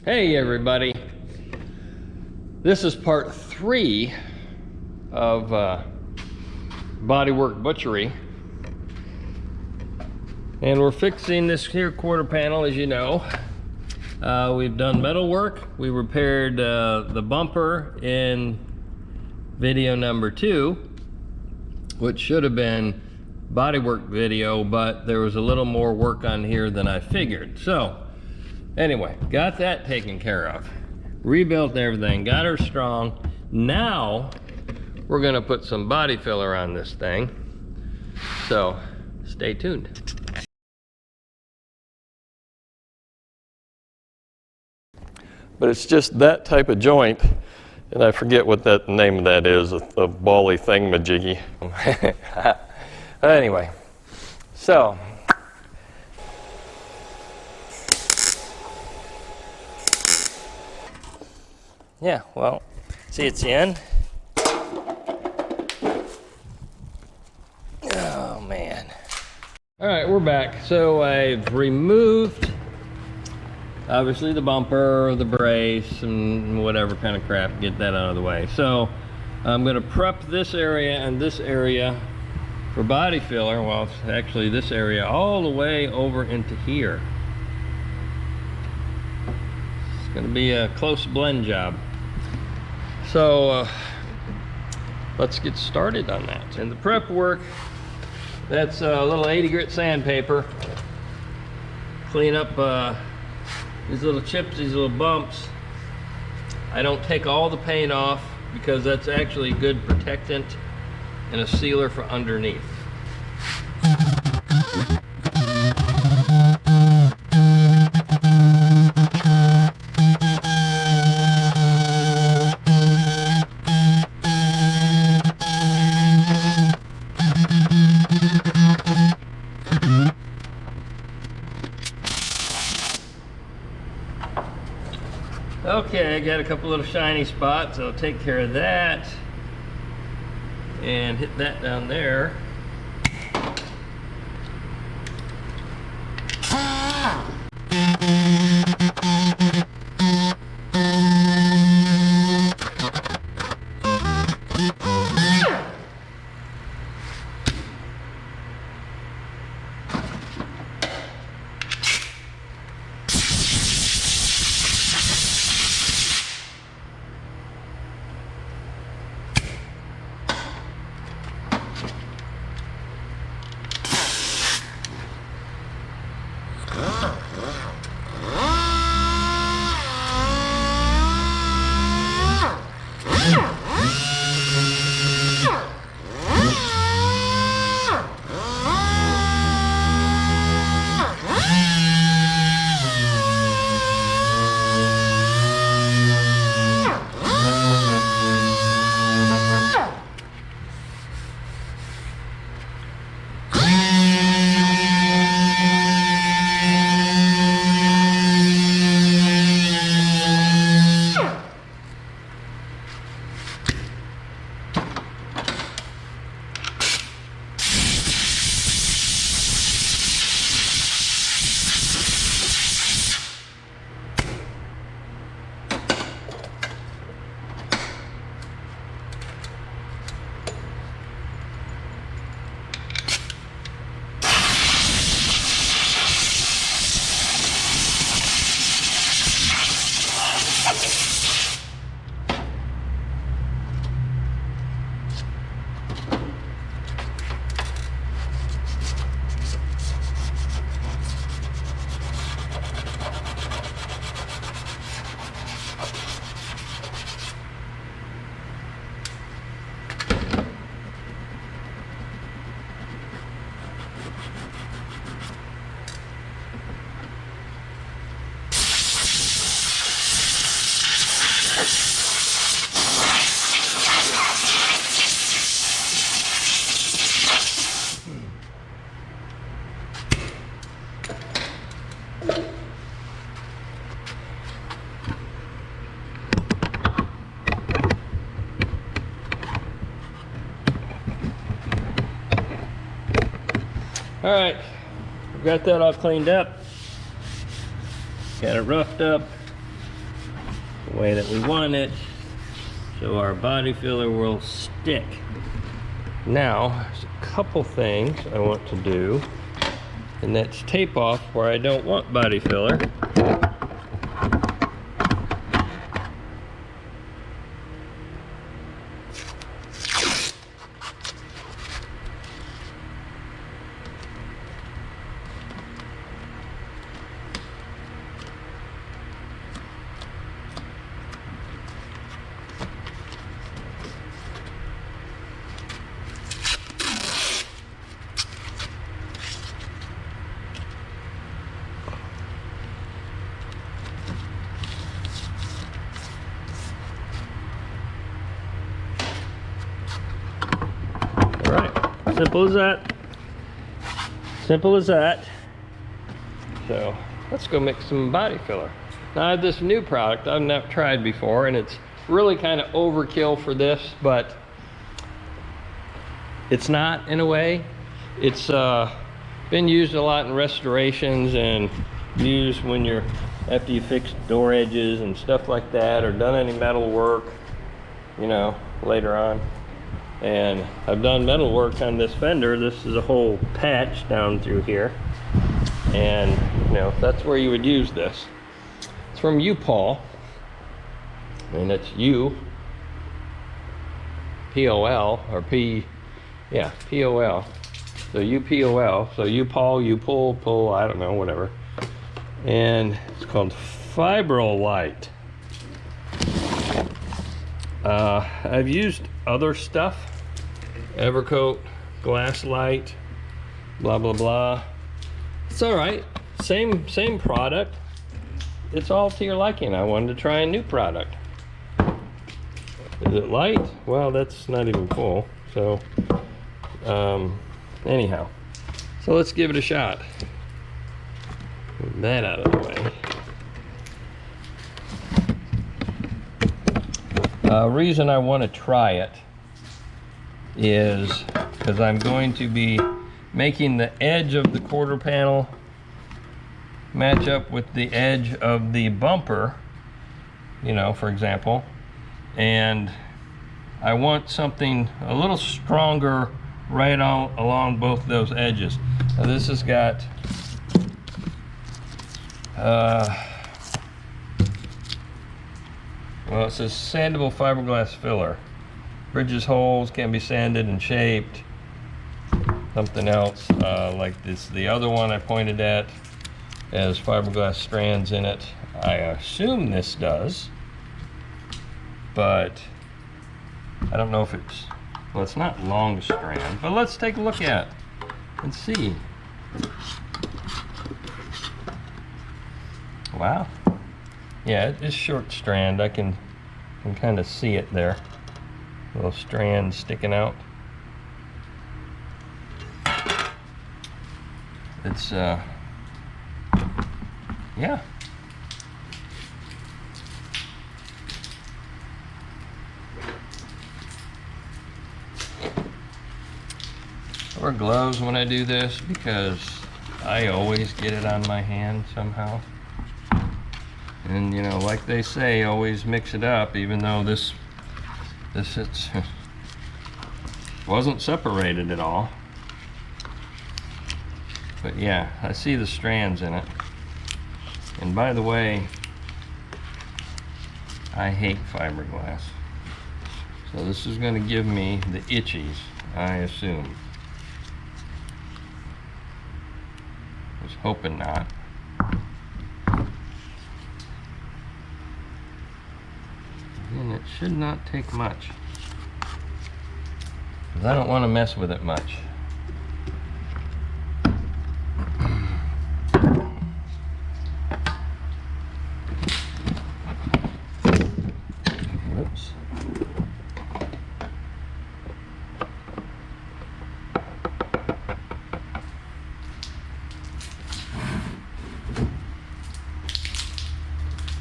Hey everybody, this is part 3 of Bodywork Butchery, and we're fixing this here quarter panel. As you know, we've done metal work. We repaired the bumper in video number 2, which should have been bodywork video, but there was a little more work on here than I figured. So anyway, got that taken care of, rebuilt everything, got her strong. Now we're gonna put some body filler on this thing, so stay tuned. But it's just that type of joint, and I forget what that name of that is, a bally thingamajiggy. Anyway, so yeah, well, see, it's in. Oh man. All right, we're back. So I've removed obviously the bumper, the brace, and whatever kind of crap, get that out of the way. So I'm gonna prep this area and this area for body filler. Well, it's actually this area all the way over into here. It's gonna be a close blend job. So let's get started on that. And the prep work, that's a little 80 grit sandpaper. Clean up these little chips, these little bumps. I don't take all the paint off because that's actually a good protectant and a sealer for underneath. Okay, I got a couple little shiny spots. I'll take care of that and hit that down there. All right, got that all cleaned up. Got it roughed up. the way that we want it, so our body filler will stick. Now, there's a couple things I want to do, and that's tape off where I don't want body filler. Simple as that. Simple as that. So let's go mix some body filler. Now I have this new product I've never tried before, and it's really kind of overkill for this, but it's not in a way. It's been used a lot in restorations and used when you're, after you fix door edges and stuff like that, or done any metal work, you know, later on. And I've done metal work on this fender. This is a whole patch down through here, and you know, that's where you would use this. It's from U-Pol, and it's U-P-O-L, or P, yeah, P-O-L. So U-P-O-L, so U-Pol, you pull, I don't know, whatever. And it's called Fiberglass. I've used other stuff, Evercoat, Glass Light, blah blah blah. It's all right, same product. It's all to your liking. I wanted to try a new product. Is it light? Well, that's not even full. So anyhow, so let's give it a shot. Move that out of the way. Reason I want to try it is because I'm going to be making the edge of the quarter panel match up with the edge of the bumper, you know, for example, and I want something a little stronger right along both those edges. Now this has got well, it says sandable fiberglass filler. Bridges holes can be sanded and shaped. Something else like this, the other one I pointed at, has fiberglass strands in it. I assume this does, but I don't know if it's, well, it's not long strand, but let's take a look at it and see. Wow. Yeah, it is short strand. I can kind of see it there. Little strand sticking out. It's yeah. I wear gloves when I do this because I always get it on my hand somehow. And you know, like they say, always mix it up, even though this it's wasn't separated at all. But yeah, I see the strands in it. And by the way, I hate fiberglass. So this is going to give me the itchies, I assume. I was hoping not. And it should not take much, because I don't want to mess with it much. Whoops.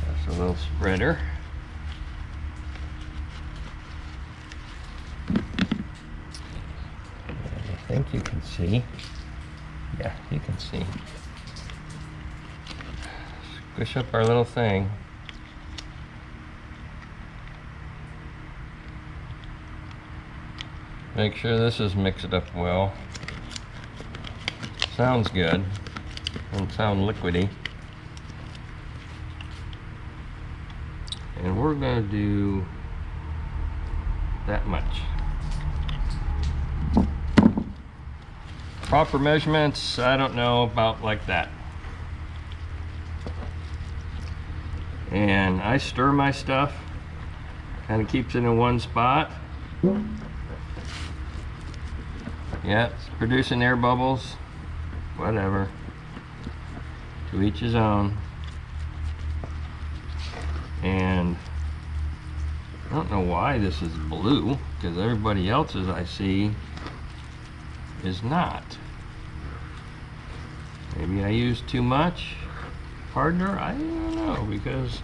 That's a little spreader. I think you can see. Yeah, you can see. Squish up our little thing. Make sure this is mixed up well. Sounds good. Doesn't sound liquidy. And we're gonna do that much. Proper measurements, I don't know about like that. And I stir my stuff, kind of keeps it in one spot. Yeah, it's producing air bubbles, whatever. To each his own. And I don't know why this is blue, because everybody else's I see is not. Maybe I used too much hardener, I don't know, because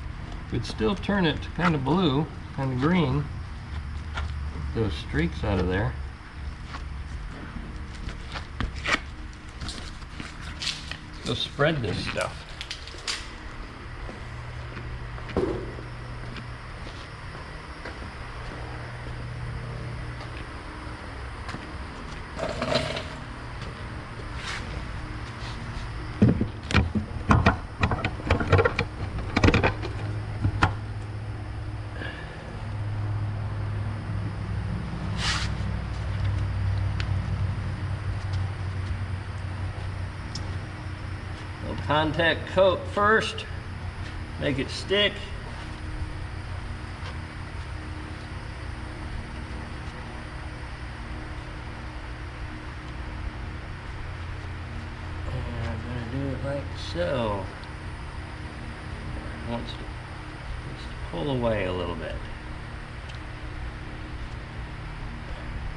we'd still turn it to kind of blue, kind of green. Get those streaks out of there. Go spread this stuff. Contact coat first, make it stick. And I'm going to do it like so. Wants to pull away a little bit,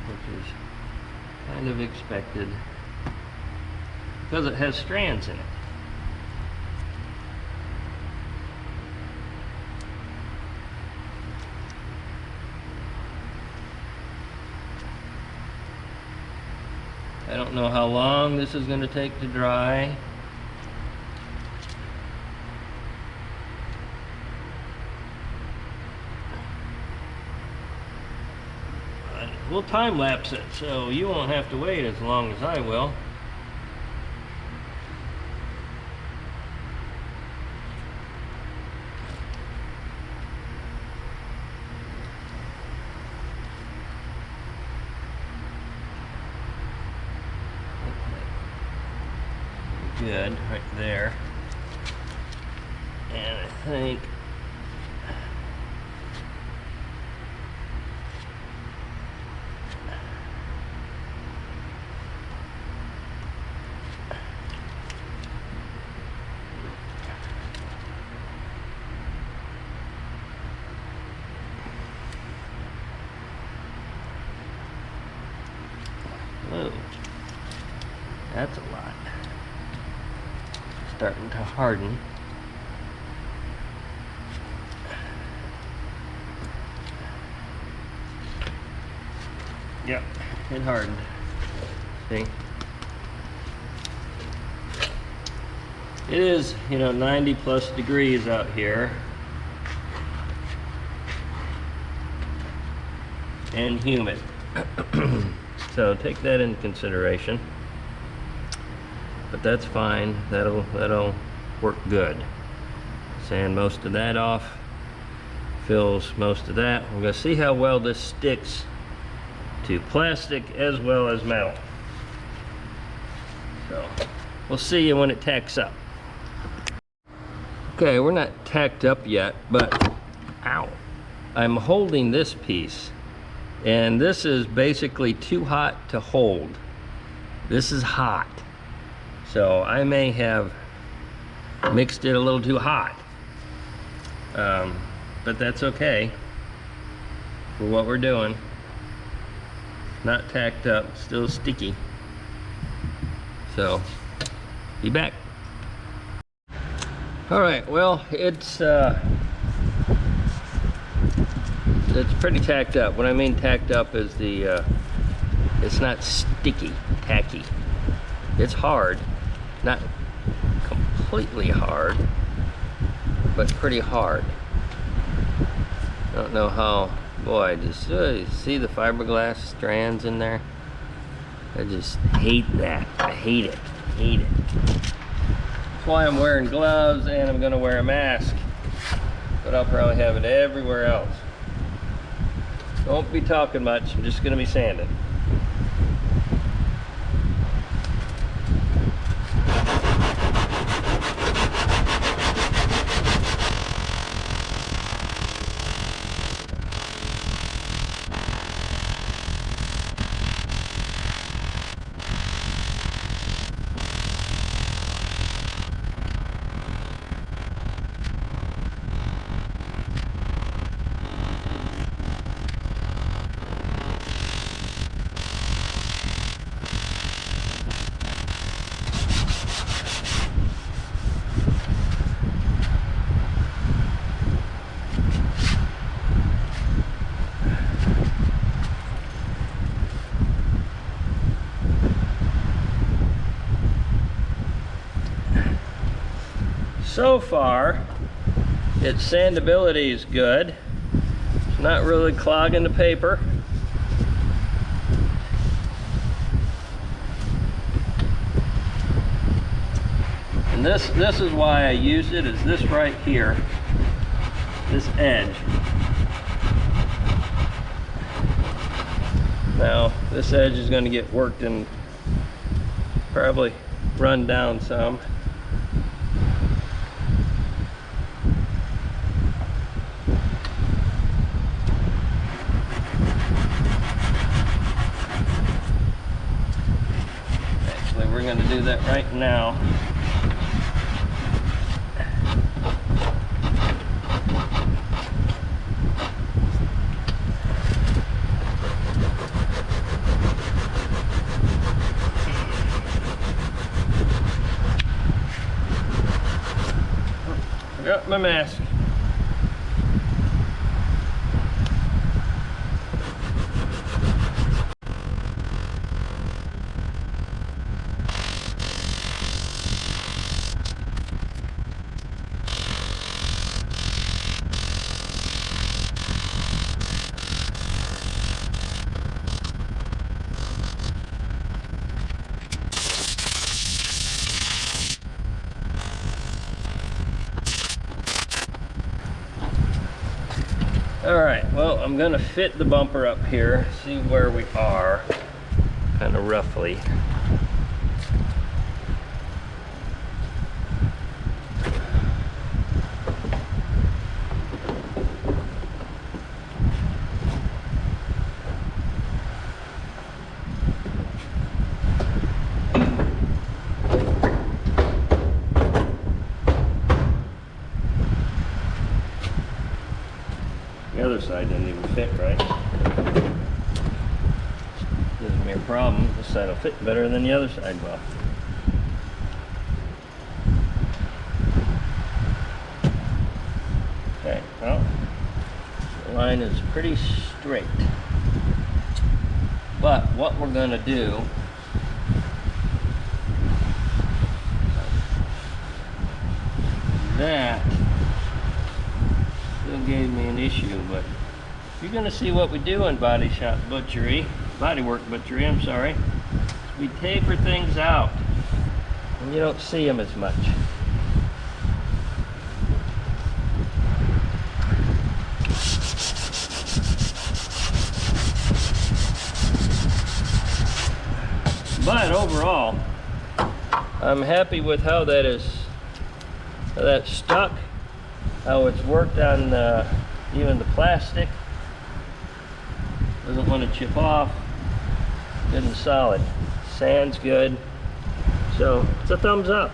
which is kind of expected because it has strands in it. I don't know how long this is going to take to dry. We'll time lapse it, so you won't have to wait as long as I will. Good, right there. And I think whoa, that's a lot. Starting to harden. Yep, it hardened. See? It is, 90 plus degrees out here. And humid. So take that into consideration. But that's fine. That'll work good. Sand most of that off. Fills most of that. We're going to see how well this sticks to plastic as well as metal. So we'll see you when it tacks up. Okay, we're not tacked up yet, but ow, I'm holding this piece, and this is basically too hot to hold. This is hot. So I may have mixed it a little too hot, but that's okay for what we're doing. Not tacked up, still sticky. So, be back. All right, well, it's pretty tacked up. What I mean tacked up is it's not sticky, tacky. It's hard. Not completely hard, but pretty hard. I don't know how, boy, I just see the fiberglass strands in there. I just hate that. I hate it. Hate it. That's why I'm wearing gloves and I'm gonna wear a mask. But I'll probably have it everywhere else. Don't be talking much, I'm just gonna be sanding. So far, its sandability is good. It's not really clogging the paper. And this is why I use it, is this right here, this edge. Now, this edge is going to get worked and probably run down some. We're going to do that right now. Forgot my mask. Alright, well, I'm going to fit the bumper up here, see where we are, kind of roughly. The other side didn't even fit right. Gives me a problem. This side will fit better than the other side will. Okay, well, the line is pretty straight. But what we're going to do, that still gave me an issue, but you're going to see what we do in Bodywork butchery, I'm sorry. We taper things out and you don't see them as much. But overall, I'm happy with how that's stuck, how it's worked on even the plastic. Doesn't want to chip off. Good and solid. Sand's good. So it's a thumbs up.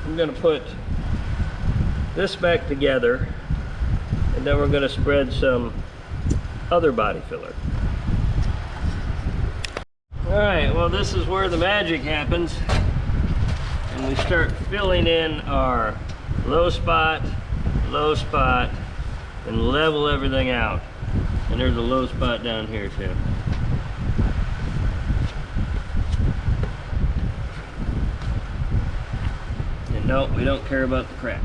I'm going to put this back together and then we're going to spread some other body filler. Alright, well, this is where the magic happens. And we start filling in our low spot, and level everything out. And there's a low spot down here too. And no, we don't care about the crack.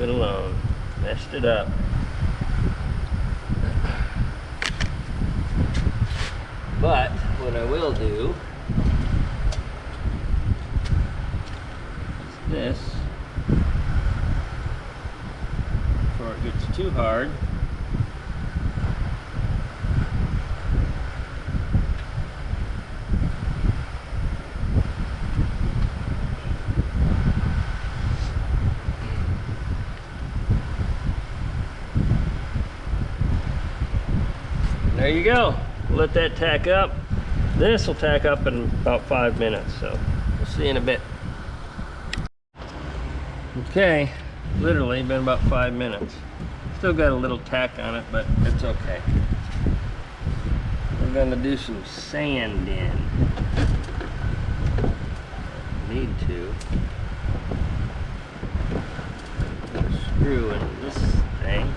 it alone. Messed it up. But what I will do is this, before it gets too hard. There you go. Let that tack up. This will tack up in about 5 minutes, so we'll see in a bit. Okay, literally been about 5 minutes. Still got a little tack on it, but it's okay. We're gonna do some sand in. Need to. Put a screw in this thing.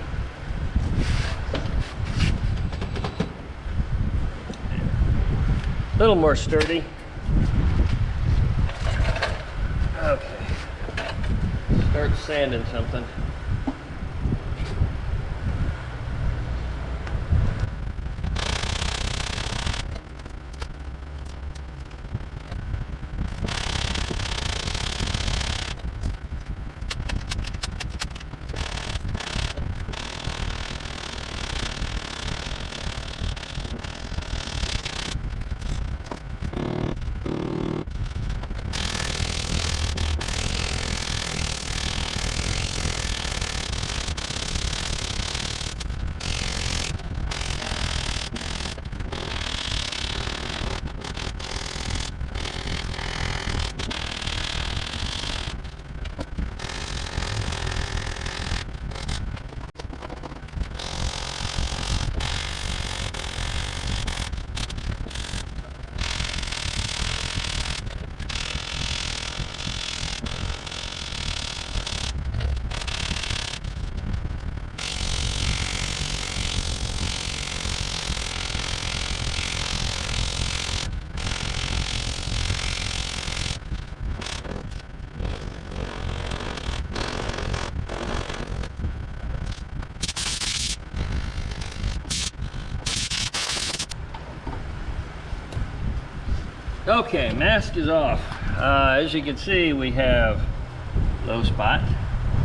A little more sturdy. Okay. Start sanding something. Okay, mask is off. As you can see, we have low spot.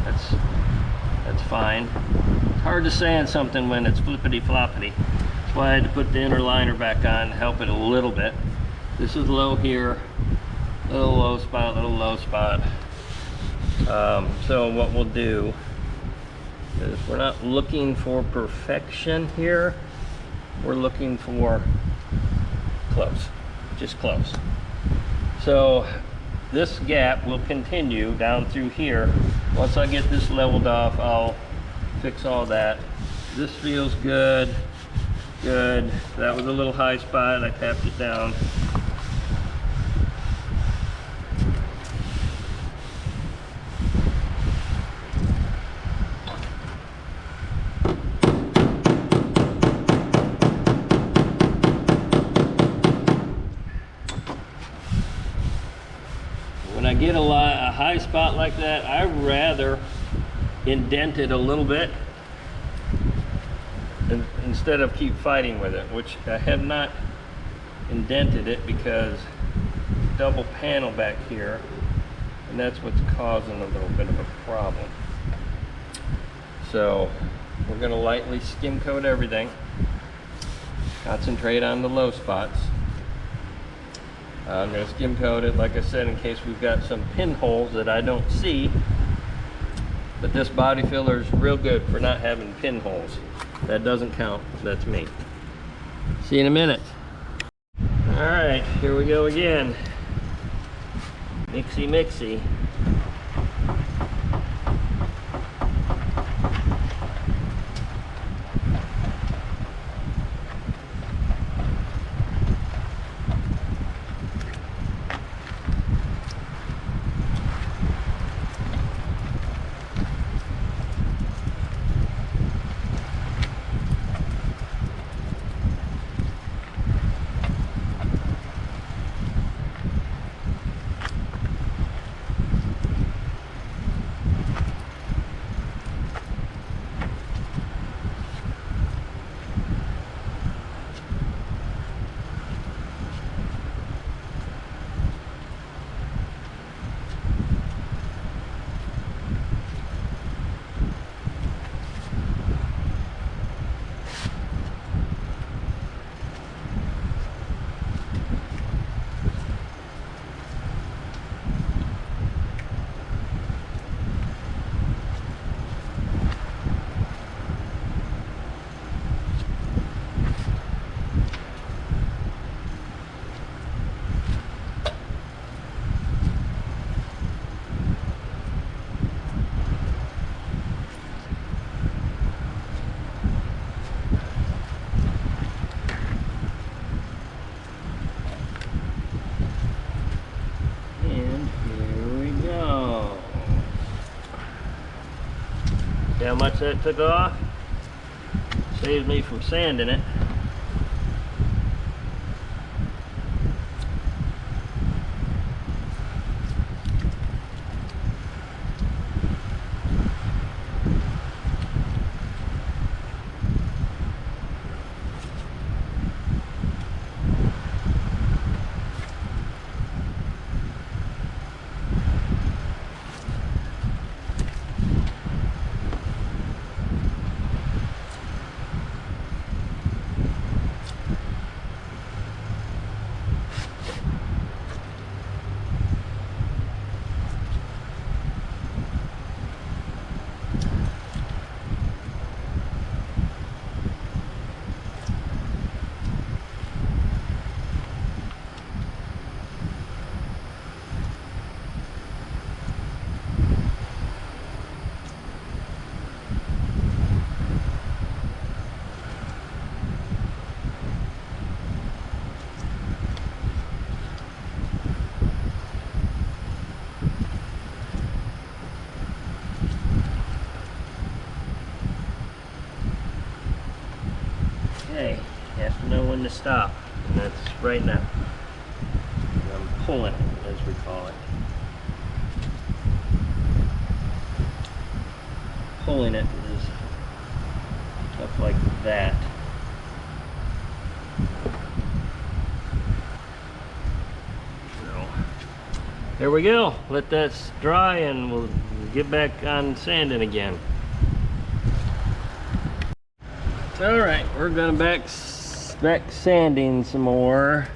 That's fine. It's hard to sand something when it's flippity floppity. That's why I had to put the inner liner back on to help it a little bit. This is low here, little low spot, little low spot. So what we'll do is we're not looking for perfection here. We're looking for close. Just close. So this gap will continue down through here. Once I get this leveled off, I'll fix all that. This feels good. Good. That was a little high spot. I tapped it down. When I get a high spot like that, I rather indent it a little bit instead of keep fighting with it, which I have not indented it because double panel back here, and that's what's causing a little bit of a problem. So we're going to lightly skim coat everything, concentrate on the low spots. I'm going to skim coat it, like I said, in case we've got some pinholes that I don't see. But this body filler is real good for not having pinholes. That doesn't count. That's me. See you in a minute. All right, here we go again. Mixy, mixy. See how much that took off? Saves me from sanding it. Okay, you have to know when to stop, and that's right now. I'm pulling it, as we call it. Pulling it is stuff like that. So, there we go. Let that dry and we'll get back on sanding again. Alright, we're gonna back sanding some more,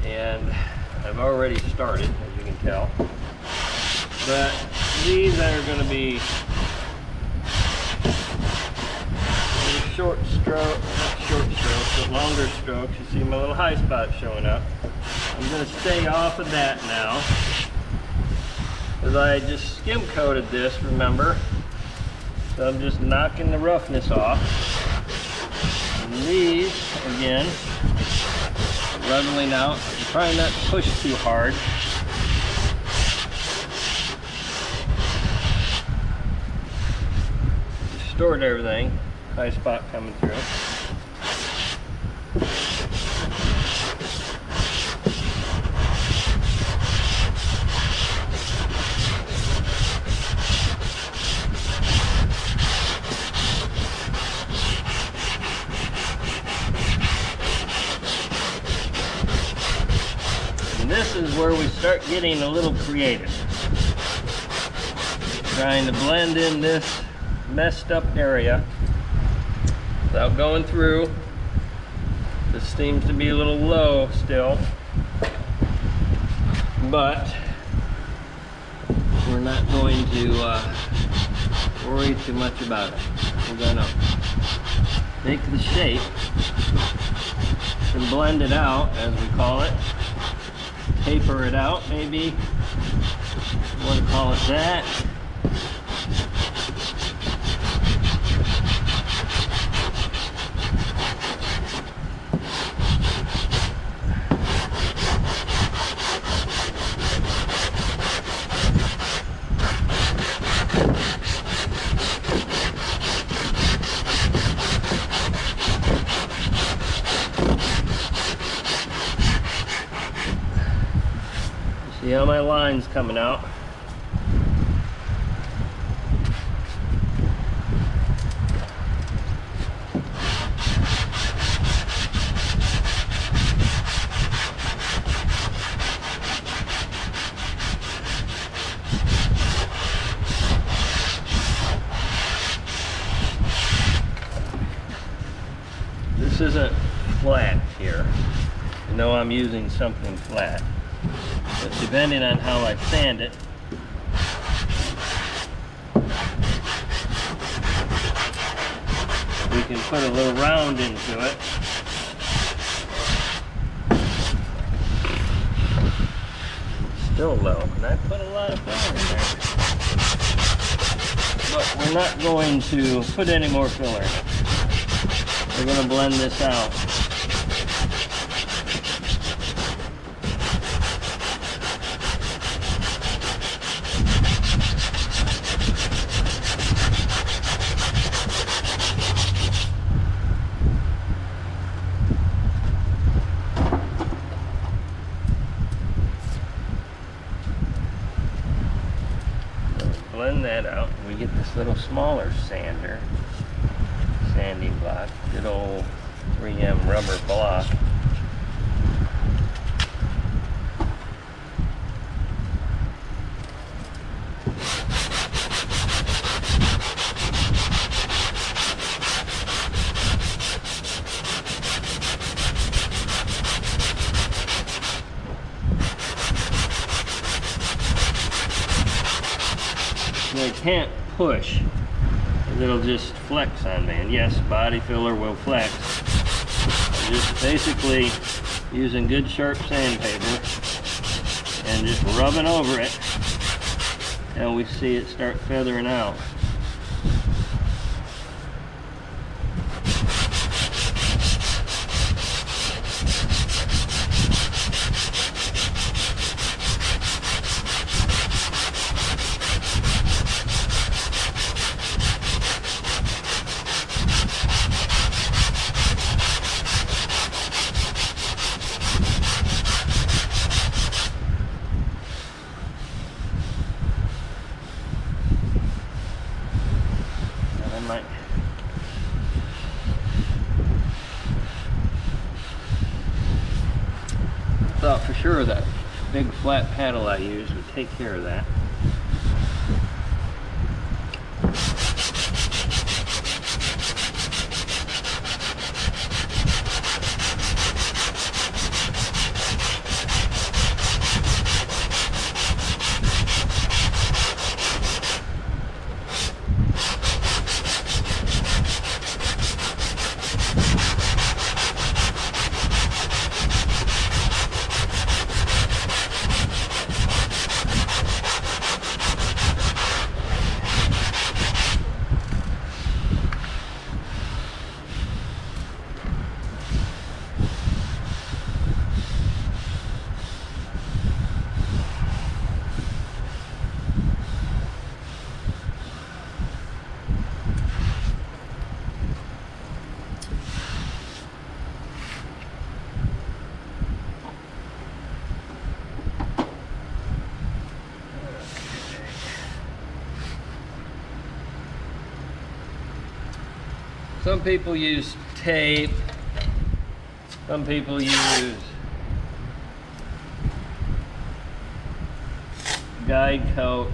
and I've already started, as you can tell, but these are going to be short stroke, not short strokes, but longer strokes. You see my little high spot showing up. I'm going to stay off of that now, because I just skim coated this, remember? So I'm just knocking the roughness off. And these, again, leveling out. I'm trying not to push too hard. Stored everything. High spot coming through. And this is where we start getting a little creative. Trying to blend in this messed up area without going through. This seems to be a little low still, but we're not going to worry too much about it. We're going to make the shape and blend it out, as we call it. Taper it out, maybe. You want to call it that. See how my line's coming out? This isn't flat here. You know I'm using something flat. But depending on how I sand it, we can put a little round into it. Still low, and I put a lot of filler in there. But we're not going to put any more filler in it. We're going to blend this out. blend that out. We get this little smaller sanding block, good old 3M rubber block. I can't push, it'll just flex on me. And yes, body filler will flex. I'm just basically using good sharp sandpaper and just rubbing over it, and we see it start feathering out. Thought for sure that big flat paddle I use would take care of that. Some people use tape, some people use guide coat.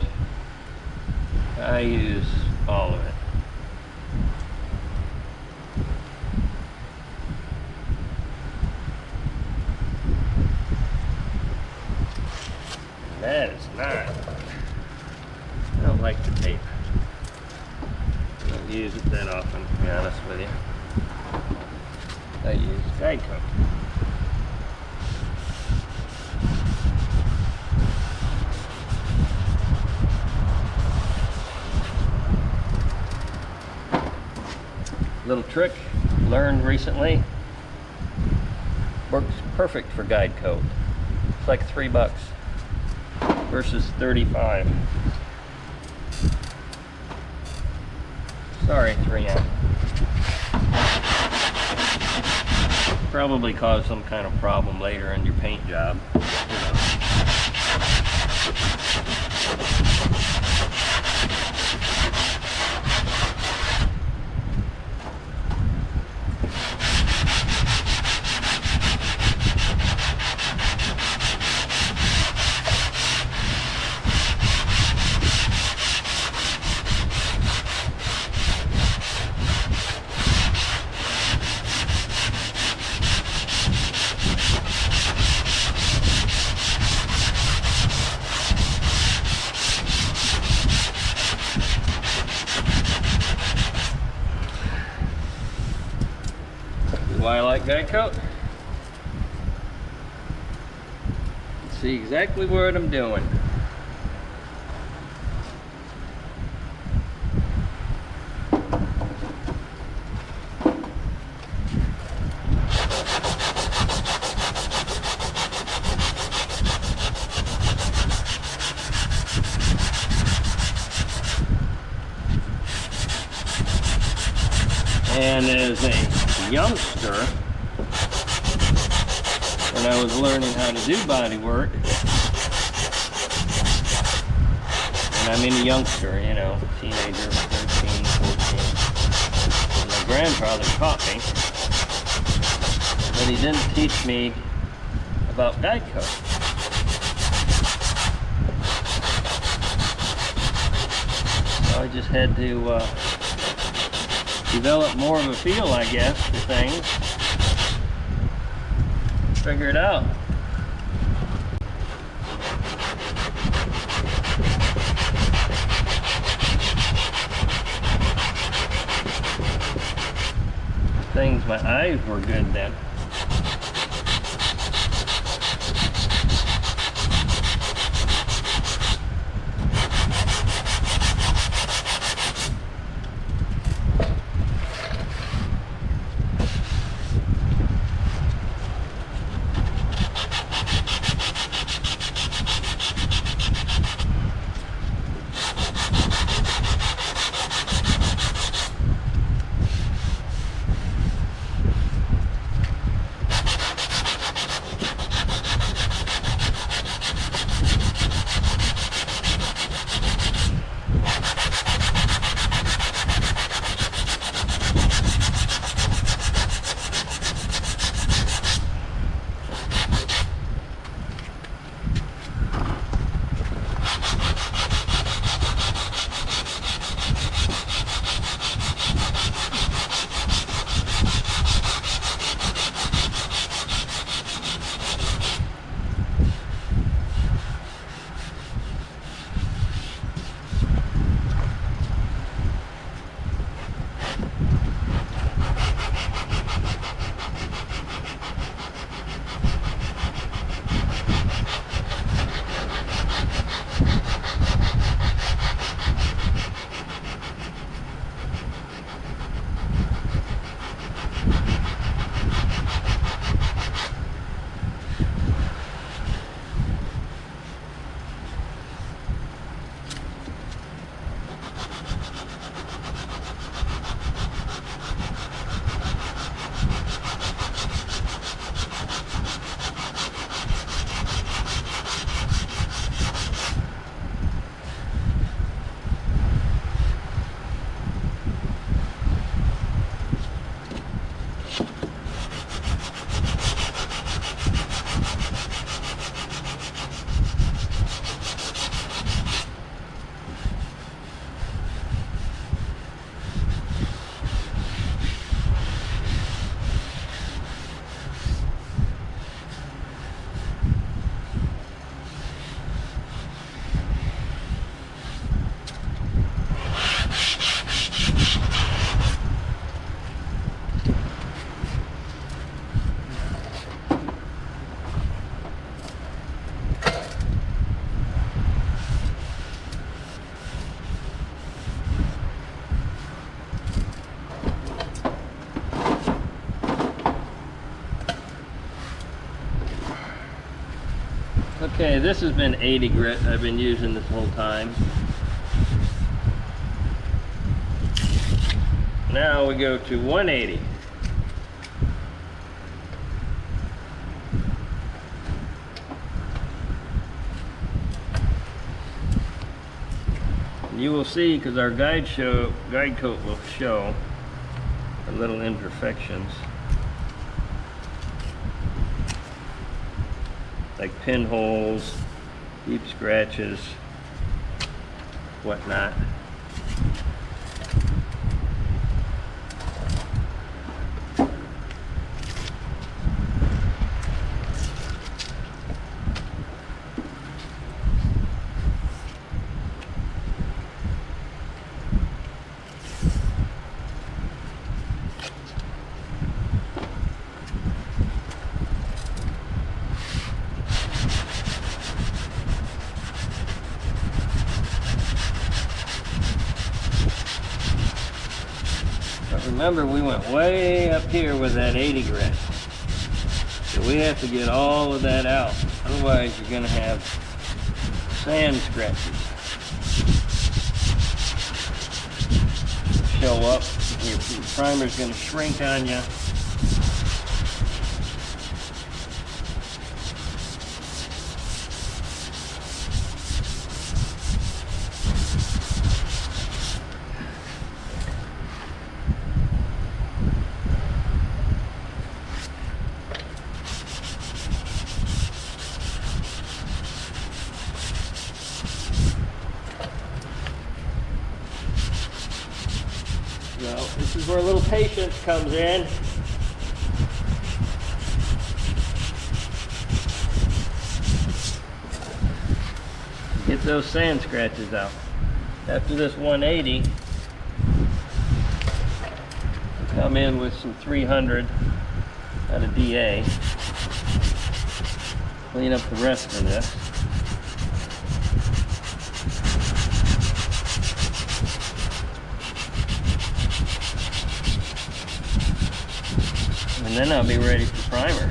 I use all of it. That is not, I don't like the tape. I don't use it that often, to be honest with you. I use guide coat. Little trick learned recently, works perfect for guide coat. It's like $3 versus 35. Sorry, 3M. Probably cause some kind of problem later in your paint job. You know. Why I like guide coat? See exactly what I'm doing. And as a youngster, when I was learning how to do body work, and I mean a youngster, you know, teenager, 13, 14. And my grandfather taught me, but he didn't teach me about guide coat. So I just had to develop more of a feel, I guess, for things. Figure it out. Things, my eyes were good then. Okay, this has been 80 grit I've been using this whole time. Now we go to 180. You will see, because our guide coat will show the little imperfections, like pinholes, deep scratches, whatnot. Remember, we went way up here with that 80 grit. So we have to get all of that out. Otherwise, you're going to have sand scratches show up. Your primer's going to shrink on you. This is where a little patience comes in. Get those sand scratches out. After this 180, we'll come in with some 300 out of DA. Clean up the rest of this. And then I'll be ready for primer.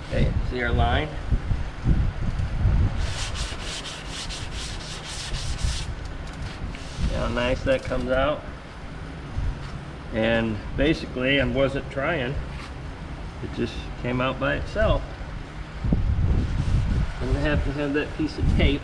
Okay, see our line? See how nice that comes out? And basically, I wasn't trying. It just came out by itself. I'm gonna have to have that piece of tape.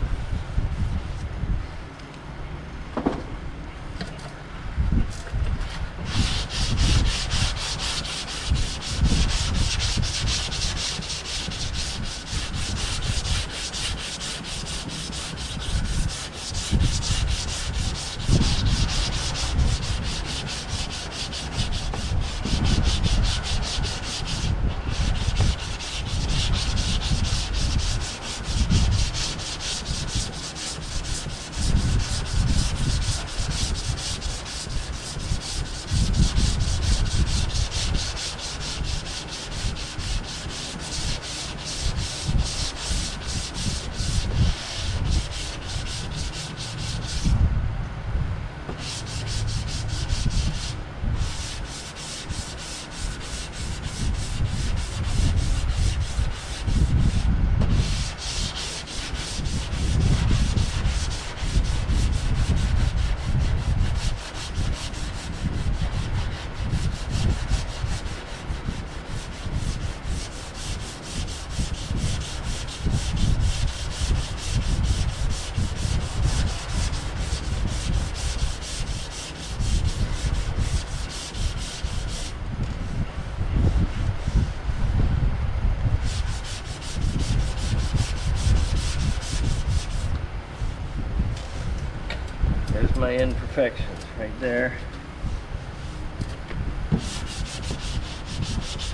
There's my imperfections right there.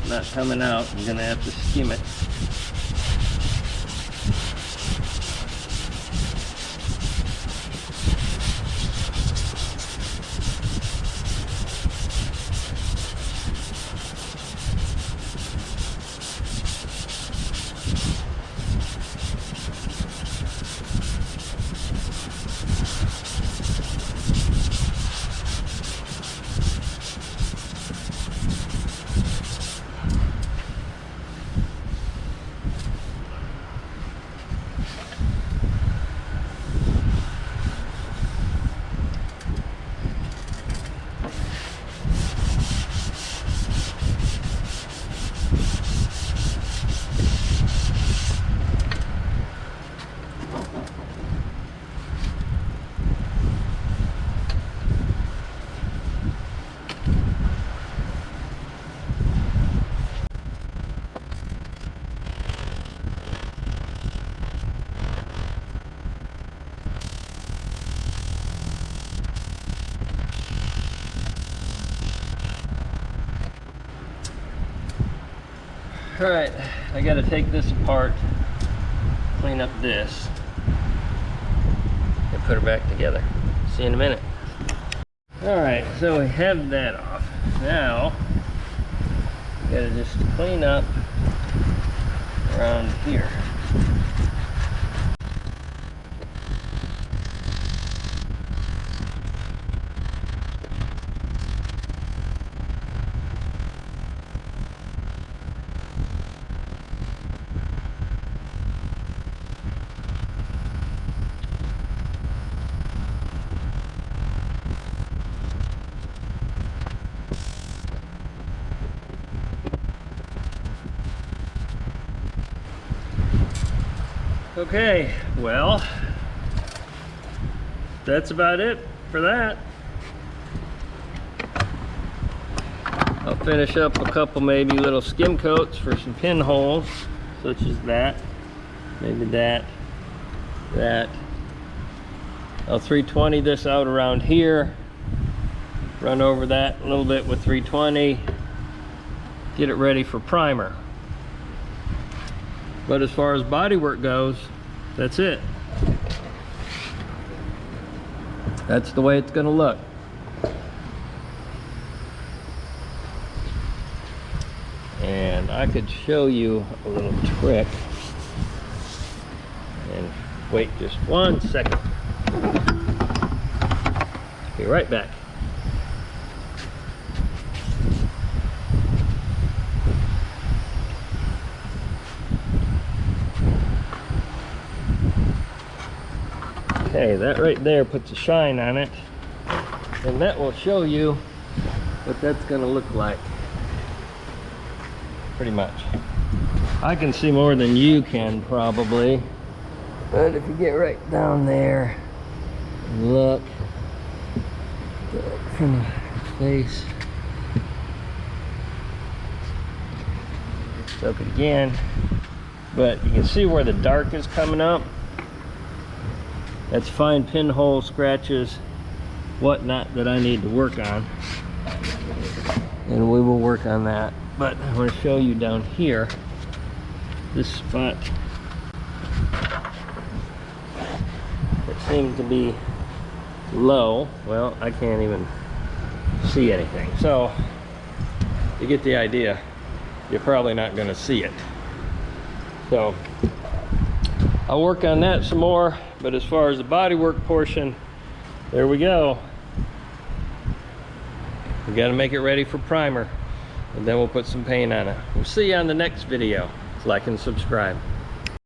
Not coming out, I'm gonna have to skim it. Alright, I gotta take this apart, clean up this, and put her back together. See you in a minute. Alright, so we have that off. Now, gotta just clean up around here. Okay, well, that's about it for that. I'll finish up a couple maybe little skim coats for some pinholes, such as that, maybe that. I'll 320 this out around here, run over that a little bit with 320, get it ready for primer. But as far as bodywork goes, that's it. That's the way it's gonna look. And I could show you a little trick. And wait just 1 second. Be right back. Okay, that right there puts a shine on it, and that will show you what that's going to look like, pretty much. I can see more than you can probably, but if you get right down there and look from the face, look again, but you can see where the dark is coming up. That's fine pinhole scratches, whatnot that I need to work on, and we will work on that. But I want to show you down here, this spot that seems to be low. Well, I can't even see anything, so you get the idea. You're probably not going to see it, so I'll work on that some more. But as far as the bodywork portion, there we go. We got to make it ready for primer, and then we'll put some paint on it. We'll see you on the next video. Like and subscribe.